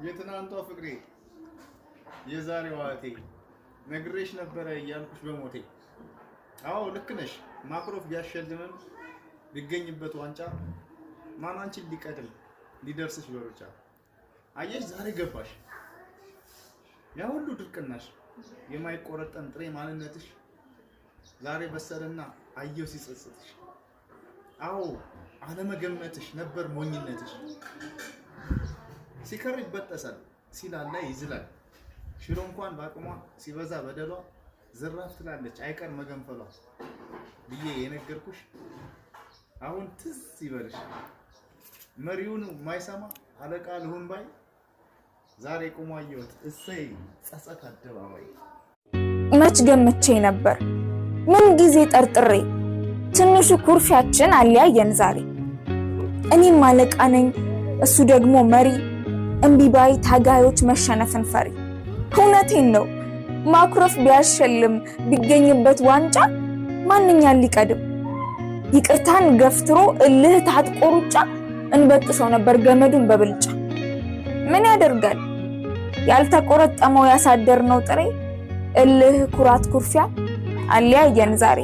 የትናንቷ ፍቅሬ የዛሬዋ እቴ ነግሬሽ ነበረ እያልኩሽ በሞቴ። አዎ ልክ ነሽ። ማክሮፍ ቢያሸልምም ቢገኝበት ዋንጫ ማን አንቺን ሊቀድም ሊደርስሽ በሩጫ። አየሽ ዛሬ ገባሽ ያ ሁሉ ድርቅናሽ የማይቆረጠን ጥሬ ማንነትሽ ዛሬ በሰለና አየው ሲጸጽትሽ። አዎ አለመገመትሽ ነበር ሞኝነትሽ። ሲከር ይበጠሳል ሲላላ ይዝላል ሽሮ እንኳን ባቅሟ ሲበዛ በደሏ ዝራፍ ትላለች አይቀር መገንፈሏ ብዬ የነገርኩሽ አሁን ትዝ ይበልሽ። መሪውን ማይሰማ አለቃ ልሁን ባይ ዛሬ ቆሞ አየሁት እሰይ ጸጸት አደባባይ። መች ገምቼ ነበር ምን ጊዜ ጠርጥሬ ትንሹ ኩርፊያችን አለያየን ዛሬ። እኔም አለቃ ነኝ እሱ ደግሞ መሪ እምቢባይ ታጋዮች መሸነፍን ፈሪ። እውነቴን ነው ማክሮፍ ቢያሸልም ቢገኝበት ዋንጫ ማንኛን ሊቀድም ይቅርታን ገፍትሮ እልህ ታጥቆ ሩጫ እንበጥሰው ነበር ገመዱን በብልጫ። ምን ያደርጋል ያልተቆረጠመው ያሳደርነው ጥሬ እልህ ኩራት ኩርፊያ አለያየን ዛሬ።